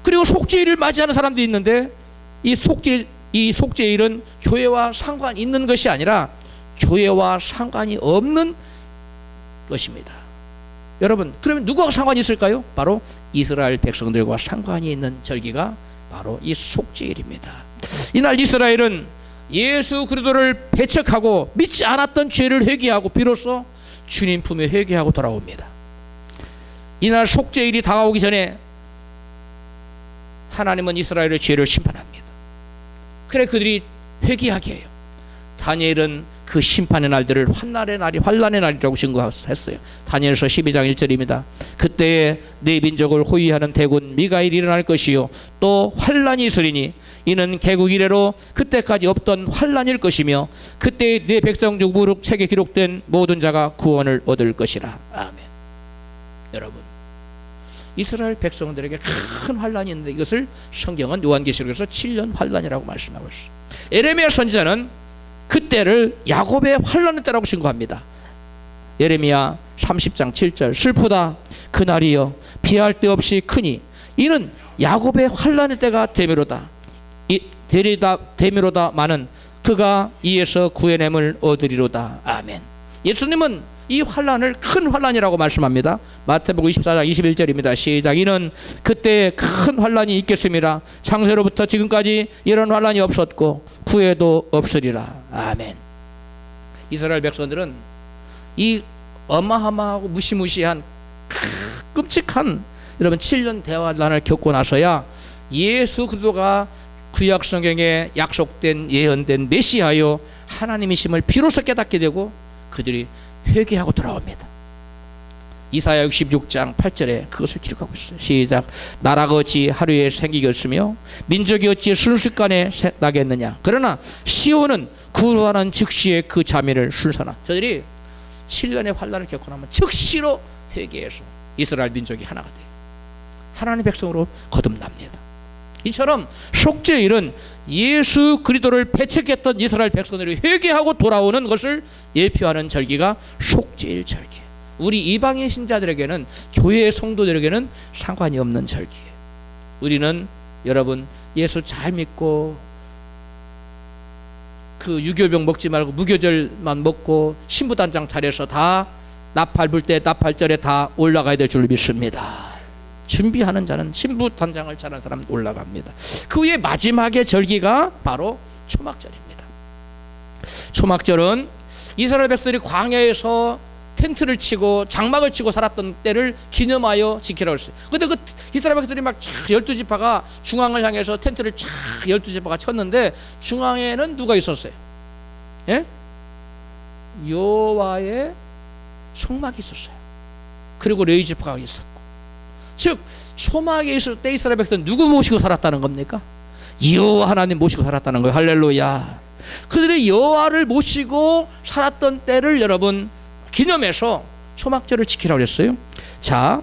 그리고 속죄일을 맞이하는 사람들이 있는데 이 속죄일은 교회와 상관이 있는 것이 아니라 교회와 상관이 없는 것입니다. 여러분 그러면 누구와 상관이 있을까요? 바로 이스라엘 백성들과 상관이 있는 절기가 바로 이 속죄일입니다. 이날 이스라엘은 예수 그리스도를 배척하고 믿지 않았던 죄를 회개하고 비로소 주님 품에 회개하고 돌아옵니다. 이날 속죄일이 다가오기 전에 하나님은 이스라엘의 죄를 심판합니다. 그래 그들이 회개하게 해요. 다니엘은 그 심판의 날들을 환난의 날이라고 증거했어요. 다니엘서 12장 1절입니다. 그때에 내 민족을 호위하는 대군 미가엘이 일어날 것이요 또 환난이 있으리니 이는 개국 이래로 그때까지 없던 환난일 것이며 그때 내 백성 중 무릇 책에 기록된 모든 자가 구원을 얻을 것이라. 아멘. 여러분 이스라엘 백성들에게 큰 환난이 있는데 이것을 성경은 요한계시록에서 7년 환난이라고 말씀하고 있어요. 에레미야 선지자는 그때를 야곱의 환난의 때라고 신고합니다. 예레미야 30장 7절 슬프다 그날이여 피할 데 없이 크니 이는 야곱의 환난의 때가 되미로다. 되미로다 많은 그가 이에서 구해냄을 얻으리로다. 아멘. 예수님은 이 환란을 큰 환란이라고 말씀합니다. 마태복음 24장 21절입니다. 시작. 이는 그때 큰 환란이 있겠습니다. 창세로부터 지금까지 이런 환란이 없었고 후에도 없으리라. 아멘. 이스라엘 백성들은 이 어마어마하고 무시무시한 끔찍한 여러분 7년 대환란을 겪고 나서야 예수 그리스도가 구약 성경에 약속된 예언된 메시아요 하나님이심을 비로소 깨닫게 되고 그들이 회개하고 돌아옵니다. 이사야 66장 8절에 그것을 기록하고 있어요. 시작. 나라가 어찌 하루에 생기겠으며 민족이 어찌 순식간에 나겠느냐. 그러나 시온은 구원하는 즉시에 그 자매를 순산하. 저들이 7년의 환란을 겪고 나면 즉시로 회개해서 이스라엘 민족이 하나가 돼요. 하나님의 백성으로 거듭납니다. 이처럼 속죄일은 예수 그리스도를 배척했던 이스라엘 백성들이 회개하고 돌아오는 것을 예표하는 절기가 속죄일 절기. 우리 이방인 신자들에게는 교회의 성도들에게는 상관이 없는 절기예요. 우리는 여러분 예수 잘 믿고 그 유교병 먹지 말고 무교절만 먹고 신부단장 잘해서 다 나팔 불 때 나팔절에 다 올라가야 될 줄 믿습니다. 준비하는 자는 신부단장을 잘하는 사람 올라갑니다. 그 후에 마지막의 절기가 바로 초막절입니다. 초막절은 이스라엘 백성들이 광야에서 텐트를 치고 장막을 치고 살았던 때를 기념하여 지키라고 했어요. 근데 그 이스라엘 백성들이 막 12지파가 중앙을 향해서 텐트를 쫙 12지파가 쳤는데 중앙에는 누가 있었어요? 예? 여호와의 성막이 있었어요. 그리고 레위지파가 있었고, 즉 초막에 있을 때 이스라엘 백성은 누구 모시고 살았다는 겁니까? 여호와 하나님 모시고 살았다는 거예요. 할렐루야. 그들이 여호와를 모시고 살았던 때를 여러분 기념해서 초막절을 지키라고 했어요. 자,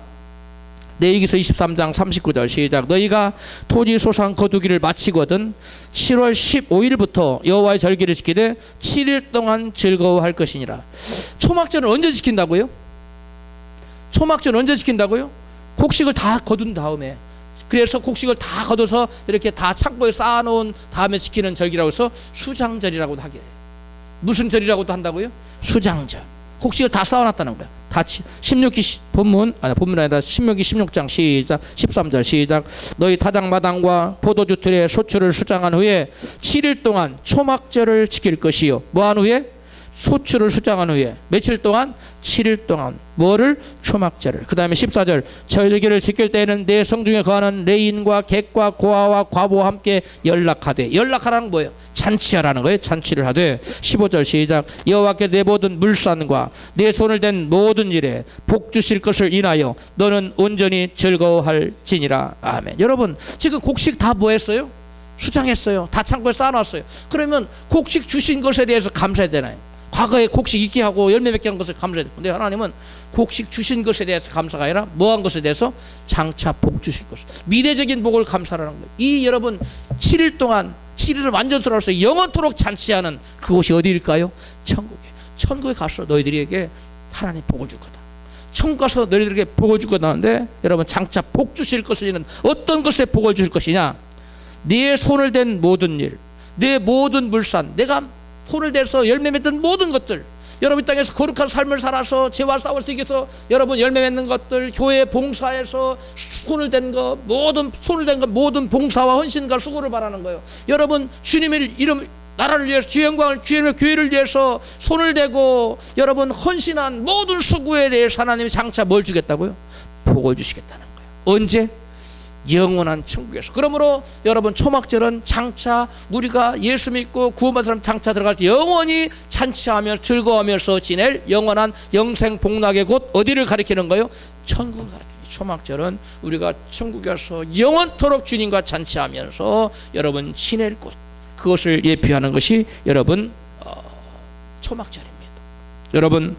레위기서 23장 39절 시작. 너희가 토지 소산 거두기를 마치거든 7월 15일부터 여호와의 절기를 지키되 7일 동안 즐거워할 것이니라. 초막절은 언제 지킨다고요? 초막절은 언제 지킨다고요? 곡식을 다 거둔 다음에, 그래서 곡식을 다 걷어서 이렇게 다 창고에 쌓아놓은 다음에 지키는 절기라고 해서 수장절이라고도 하게 해요. 무슨 절이라고도 한다고요? 수장절. 곡식을 다 쌓아놨다는 거야. 다 신명기 본문 아니라 신명기 16장 시작 13절 시작. 너희 타작마당과 포도주 틀에 소출을 수장한 후에 7일 동안 초막절을 지킬 것이요. 뭐한 후에? 소출을 수장한 후에 며칠 동안? 7일 동안. 뭐를? 초막절을. 그 다음에 14절 절기를 지킬 때에는 내 성중에 거하는 레인과 객과 고아와 과부와 함께 연락하되. 연락하라는 뭐예요? 잔치하라는 거예요. 잔치를 하되. 15절 시작. 여호와께 내 모든 물산과 내 손을 댄 모든 일에 복 주실 것을 인하여 너는 온전히 즐거워할지니라. 아멘. 여러분 지금 곡식 다 뭐 했어요? 수장했어요. 다 창고에 쌓아놨어요. 그러면 곡식 주신 것에 대해서 감사해야 되나요? 과거에 곡식 있게 하고 열매 맺게 한 것을 감사해야 돼요. 근데 하나님은 곡식 주신 것에 대해서 감사가 아니라 뭐한 것에 대해서 장차 복 주실 것, 미래적인 복을 감사하라는 거예요. 이 여러분 7일 동안 7일을 완전스러워서 영원토록 잔치하는 그곳이 어디일까요? 천국에. 천국에 가서 너희들에게 하나님 복을 줄 거다. 천국 가서 너희들에게 복을 줄 거다 하는데 여러분 장차 복 주실 것을 어떤 것에 복을 주실 것이냐? 네 손을 댄 모든 일, 내 모든 물산, 내가 손을 대서 열매 맺던 모든 것들, 여러분 이 땅에서 거룩한 삶을 살아서 죄와 싸울 수 있게 해서 여러분 열매 맺는 것들, 교회 봉사에서 손을 댄 거, 모든 봉사와 헌신과 수고를 바라는 거예요. 여러분 주님의 이름, 나라를 위해서, 주의 영광을, 주의 교회를 위해서 손을 대고 여러분 헌신한 모든 수고에 대해서 하나님이 장차 뭘 주겠다고요? 복을 주시겠다는 거예요. 언제? 영원한 천국에서. 그러므로 여러분 초막절은 장차 우리가 예수 믿고 구원받은 사람 장차 들어갈 때 영원히 잔치하며 즐거워하면서 지낼 영원한 영생 복락의 곳, 어디를 가리키는 거예요? 천국을 가리키는 거예요. 초막절은 우리가 천국에서 영원토록 주님과 잔치하면서 여러분 지낼 곳, 그것을 예표하는 것이 여러분 초막절입니다. 여러분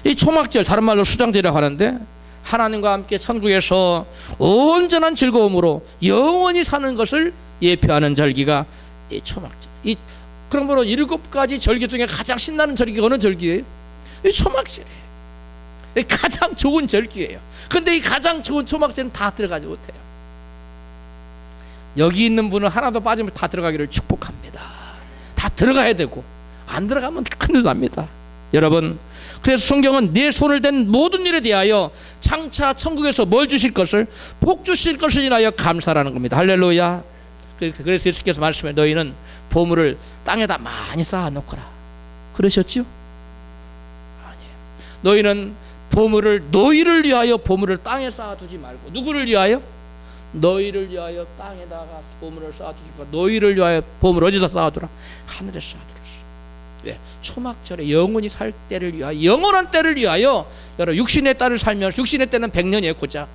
이 초막절, 다른 말로 수장절이라고 하는데, 하나님과 함께 천국에서 온전한 즐거움으로 영원히 사는 것을 예표하는 절기가 이 초막절. 그러므로 7가지 절기 중에 가장 신나는 절기가 어느 절기예요? 이 초막절이에요. 가장 좋은 절기예요. 근데 이 가장 좋은 초막절은 다 들어가지 못해요. 여기 있는 분은 하나도 빠지면 다 들어가기를 축복합니다. 다 들어가야 되고 안 들어가면 큰일 납니다. 여러분, 그래서 성경은 내 손을 댄 모든 일에 대하여 장차 천국에서 뭘 주실 것을, 복 주실 것을 인하여 감사라는 겁니다. 할렐루야. 그래서 예수께서 말씀해, 너희는 보물을 땅에다 많이 쌓아놓거라 그러셨죠? 아니에요. 너희는 보물을, 너희를 위하여 보물을 땅에 쌓아두지 말고, 누구를 위하여? 너희를 위하여 땅에다가 보물을 쌓아두지 말고, 너희를 위하여 보물을 어디다 쌓아두라? 하늘에 쌓아두라. 왜? 초막절에 영원히 살 때를 위하여, 영원한 때를 위하여. 여러분, 육신의 때를 살면서, 육신의 때는 100년이에요 고작.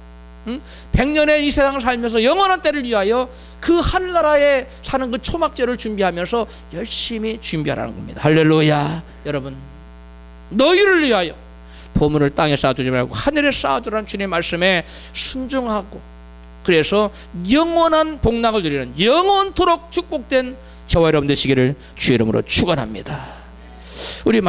100년의 이 세상을 살면서 영원한 때를 위하여 그 하늘나라에 사는 그 초막절을 준비하면서 열심히 준비하라는 겁니다. 할렐루야. 여러분, 너희를 위하여 보물을 땅에 쌓아두지 말고 하늘에 쌓아두라는 주님의 말씀에 순종하고, 그래서 영원한 복락을 누리는, 영원토록 축복된 저와 여러분 되시기를 주의 이름으로 축원합니다. 우리